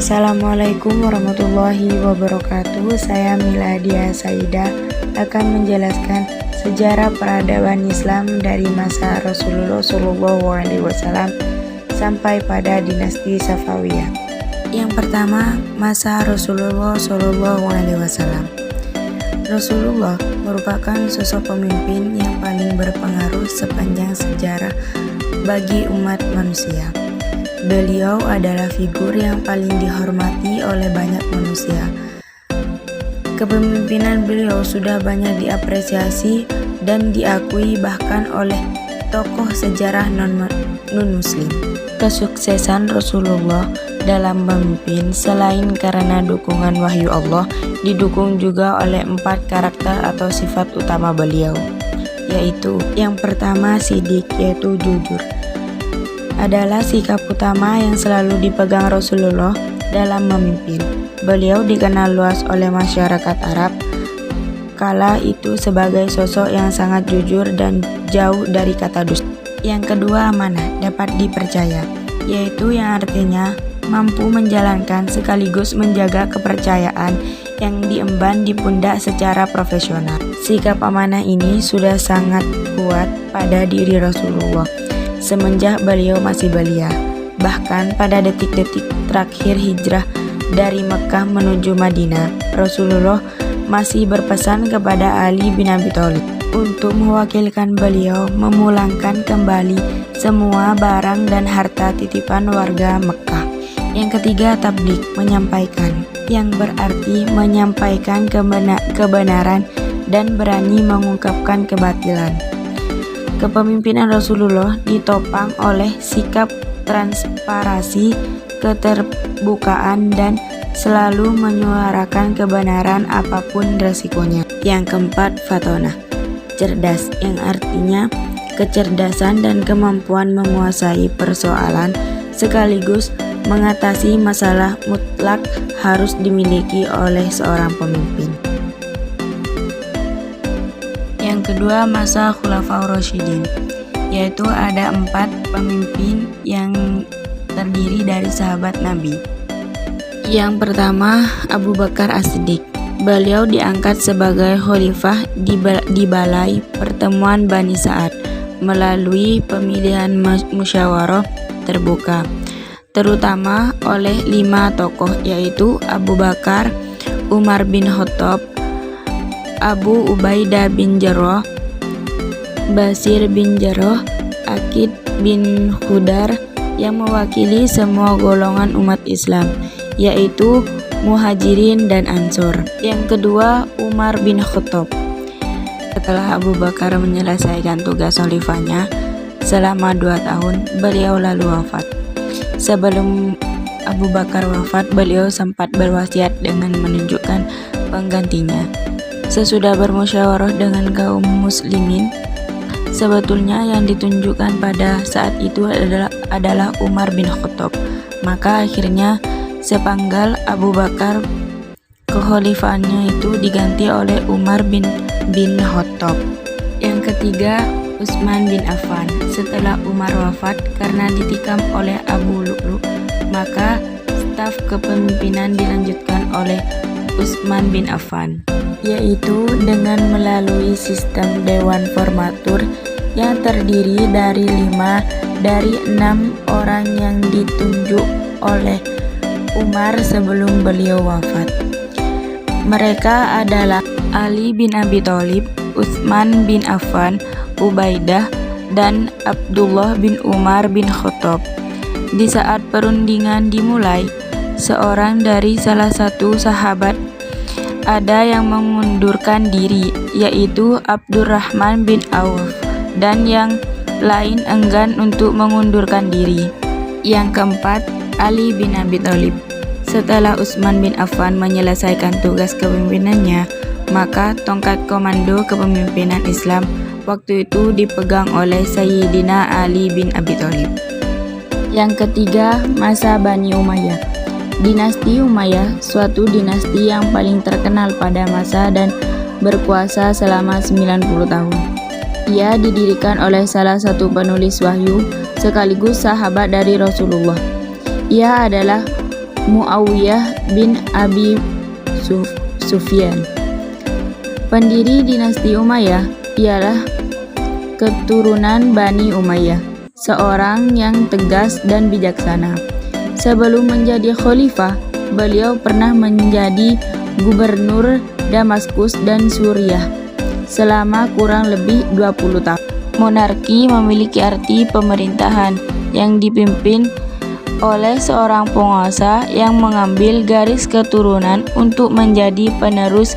Assalamualaikum warahmatullahi wabarakatuh. Saya Miladia Saidah akan menjelaskan sejarah peradaban Islam dari masa Rasulullah SAW sampai pada dinasti Safawiyah. Yang pertama, masa Rasulullah SAW. Rasulullah merupakan sosok pemimpin yang paling berpengaruh sepanjang sejarah bagi umat manusia. Beliau adalah figur yang paling dihormati oleh banyak manusia. Kepemimpinan beliau sudah banyak diapresiasi dan diakui bahkan oleh tokoh sejarah non-muslim. Kesuksesan Rasulullah dalam memimpin selain karena dukungan wahyu Allah, didukung juga oleh 4 karakter atau sifat utama beliau, yaitu yang pertama sidik, yaitu jujur. Adalah sikap utama yang selalu dipegang Rasulullah dalam memimpin. Beliau dikenal luas oleh masyarakat Arab kala itu sebagai sosok yang sangat jujur dan jauh dari kata dusta. Yang kedua, amanah, dapat dipercaya, yaitu yang artinya mampu menjalankan sekaligus menjaga kepercayaan yang diemban di pundak secara profesional. Sikap amanah ini sudah sangat kuat pada diri Rasulullah semenjak beliau masih belia. Bahkan pada detik-detik terakhir hijrah dari Mekah menuju Madinah, Rasulullah masih berpesan kepada Ali bin Abi Thalib untuk mewakilkan beliau memulangkan kembali semua barang dan harta titipan warga Mekah. Yang ketiga, tabligh, menyampaikan, yang berarti menyampaikan kebenaran dan berani mengungkapkan kebatilan. Kepemimpinan Rasulullah ditopang oleh sikap transparansi, keterbukaan, dan selalu menyuarakan kebenaran apapun resikonya. Yang keempat, fatonah, cerdas, yang artinya kecerdasan dan kemampuan menguasai persoalan sekaligus mengatasi masalah mutlak harus dimiliki oleh seorang pemimpin. Yang kedua, masa Khulafaur Rasyidin, yaitu ada 4 pemimpin yang terdiri dari sahabat Nabi. Yang pertama, Abu Bakar As-Siddiq. Beliau diangkat sebagai khalifah di balai pertemuan Bani Sa'ad melalui pemilihan musyawarah terbuka, terutama oleh 5 tokoh, yaitu Abu Bakar, Umar bin Khattab, Abu Ubaidah bin Jarrah, Basir bin Jarrah, Aqid bin Hudar, yang mewakili semua golongan umat Islam, yaitu Muhajirin dan Ansor. Yang kedua, Umar bin Khattab. Setelah Abu Bakar menyelesaikan tugas khalifahnya selama 2 tahun, beliau lalu wafat. Sebelum Abu Bakar wafat, beliau sempat berwasiat dengan menunjukkan penggantinya. Sesudah bermusyawarah dengan kaum muslimin, sebetulnya yang ditunjukkan pada saat itu adalah Umar bin Khattab. Maka akhirnya sepenggal Abu Bakar, kekhalifahannya itu diganti oleh Umar bin Khattab. Yang ketiga, Utsman bin Affan. Setelah Umar wafat karena ditikam oleh Abu Lu'lu', maka staf kepemimpinan dilanjutkan oleh Utsman bin Affan, yaitu dengan melalui sistem Dewan Formatur yang terdiri dari 5 dari 6 orang yang ditunjuk oleh Umar sebelum beliau wafat. Mereka adalah Ali bin Abi Thalib, Utsman bin Affan, Ubaidah, dan Abdullah bin Umar bin Khattab. Di saat perundingan dimulai, seorang dari salah satu sahabat ada yang mengundurkan diri, yaitu Abdurrahman bin Auf, dan yang lain enggan untuk mengundurkan diri. Yang keempat, Ali bin Abi Thalib. Setelah Utsman bin Affan menyelesaikan tugas kepemimpinannya, maka tongkat komando kepemimpinan Islam waktu itu dipegang oleh Sayyidina Ali bin Abi Thalib. Yang ketiga, masa Bani Umayyah. Dinasti Umayyah, suatu dinasti yang paling terkenal pada masa dan berkuasa selama 90 tahun. Ia didirikan oleh salah satu penulis wahyu sekaligus sahabat dari Rasulullah. Ia adalah Muawiyah bin Abi Sufyan. Pendiri dinasti Umayyah ialah keturunan Bani Umayyah, seorang yang tegas dan bijaksana. Sebelum menjadi khalifah, beliau pernah menjadi gubernur Damaskus dan Suriah selama kurang lebih 20 tahun. Monarki memiliki arti pemerintahan yang dipimpin oleh seorang penguasa yang mengambil garis keturunan untuk menjadi penerus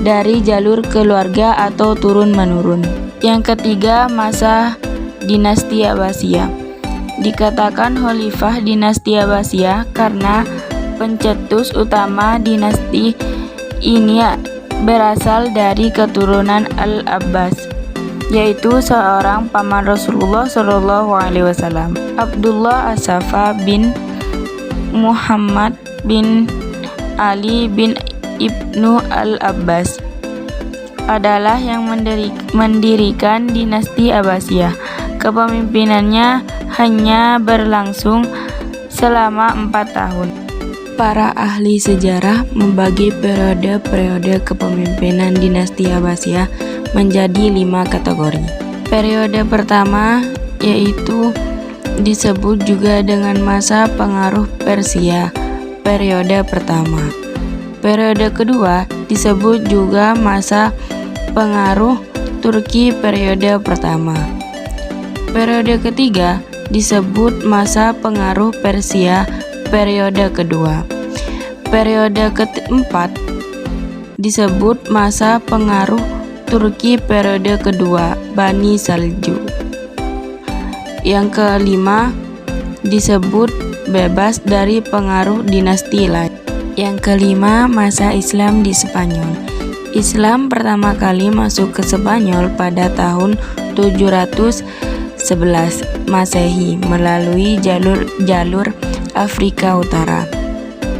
dari jalur keluarga atau turun-menurun. Yang ketiga, masa dinasti Abbasiyah. Dikatakan khalifah dinasti Abbasiyah karena pencetus utama dinasti ini berasal dari keturunan Al-Abbas, yaitu seorang paman Rasulullah SAW, Abdullah As-Safa bin Muhammad bin Ali bin Ibnu Al-Abbas adalah yang mendirikan dinasti Abbasiyah. Kepemimpinannya hanya berlangsung selama 4 tahun. Para ahli sejarah membagi periode-periode kepemimpinan dinasti Abbasiyah menjadi 5 kategori. Periode pertama yaitu disebut juga dengan masa pengaruh Persia, periode pertama. Periode kedua disebut juga masa pengaruh Turki, periode pertama. Periode ketiga disebut masa pengaruh Persia, periode kedua. Periode keempat disebut masa pengaruh Turki, periode kedua, Bani Saljuk. Yang kelima disebut bebas dari pengaruh dinasti lain. Yang kelima, masa Islam di Spanyol. Islam pertama kali masuk ke Spanyol pada tahun 711 Masehi melalui jalur Afrika Utara.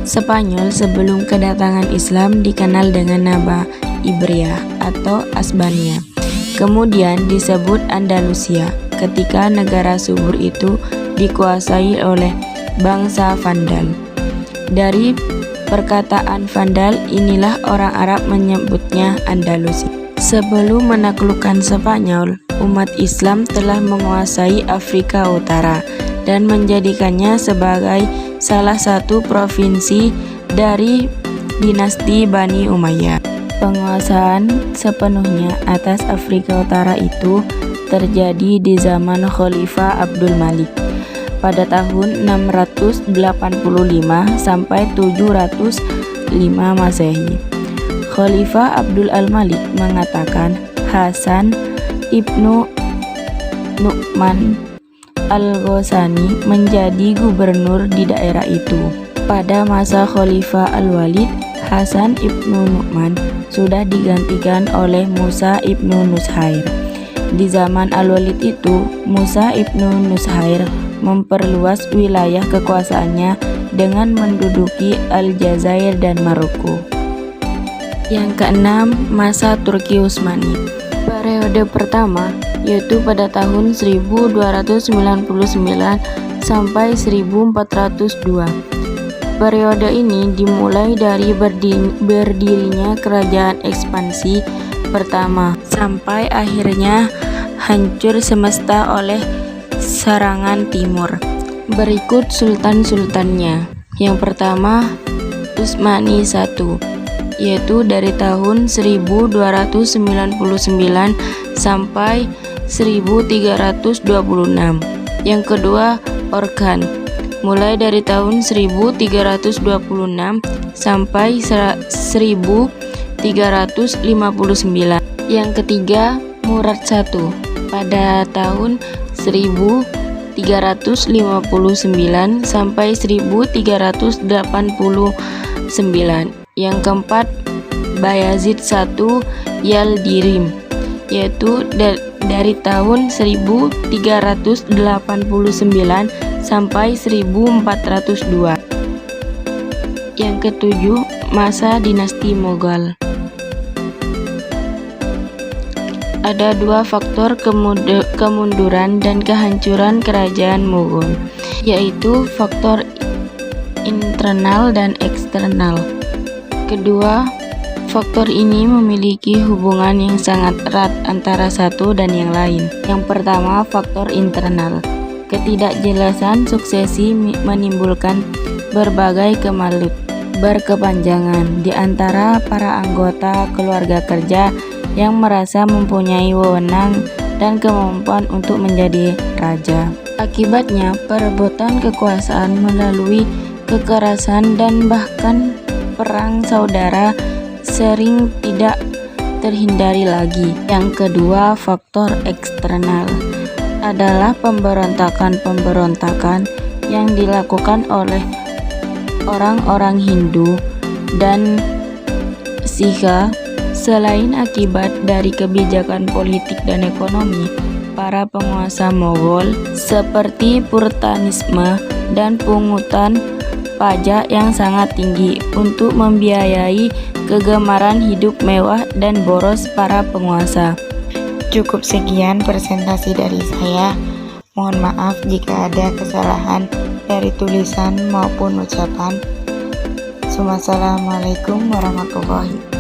Spanyol sebelum kedatangan Islam dikenal dengan nama Ibria atau Asbania. Kemudian disebut Andalusia ketika negara subur itu dikuasai oleh bangsa Vandal. Dari perkataan Vandal inilah orang Arab menyebutnya Andalusia. Sebelum menaklukkan Spanyol, umat Islam telah menguasai Afrika Utara dan menjadikannya sebagai salah satu provinsi dari dinasti Bani Umayyah. Penguasaan sepenuhnya atas Afrika Utara itu terjadi di zaman Khalifah Abdul Malik pada tahun 685 sampai 705 Masehi. Khalifah Abdul Al-Malik mengatakan Hasan ibnu Nu'man Al-Ghasani menjadi gubernur di daerah itu. Pada masa Khalifah Al-Walid, Hasan ibnu Nu'man sudah digantikan oleh Musa ibnu Nushair. Di zaman Al-Walid itu, Musa ibnu Nushair memperluas wilayah kekuasaannya dengan menduduki Aljazair dan Maroko. Yang keenam, masa Turki Utsmani. Periode pertama yaitu pada tahun 1299 sampai 1402. Periode ini dimulai dari berdirinya kerajaan ekspansi pertama sampai akhirnya hancur semesta oleh serangan timur. Berikut sultan-sultannya. Yang pertama, Utsmani I, yaitu dari tahun 1299 sampai 1326. Yang kedua, Orkhan, mulai dari tahun 1326 sampai 1359. Yang ketiga, Murad I, pada tahun 1359 sampai 1389. Yang keempat, Bayazid I Yildirim, yaitu dari tahun 1389 sampai 1402. Yang ketujuh, masa dinasti Mughal. Ada dua faktor kemunduran dan kehancuran kerajaan Mughal, yaitu faktor internal dan eksternal. Kedua, faktor ini memiliki hubungan yang sangat erat antara satu dan yang lain. Yang pertama, faktor internal. Ketidakjelasan suksesi menimbulkan berbagai berkepanjangan di antara para anggota keluarga kerja yang merasa mempunyai wewenang dan kemampuan untuk menjadi raja. Akibatnya, perebutan kekuasaan melalui kekerasan dan bahkan perang saudara sering tidak terhindari lagi. Yang kedua, faktor eksternal adalah pemberontakan-pemberontakan yang dilakukan oleh orang-orang Hindu dan Sikha. Selain akibat dari kebijakan politik dan ekonomi, para penguasa Mogol seperti puritanisme dan pungutan pajak yang sangat tinggi untuk membiayai kegemaran hidup mewah dan boros para penguasa. Cukup sekian presentasi dari saya. Mohon maaf jika ada kesalahan dari tulisan maupun ucapan. Wassalamualaikum warahmatullahi wabarakatuh.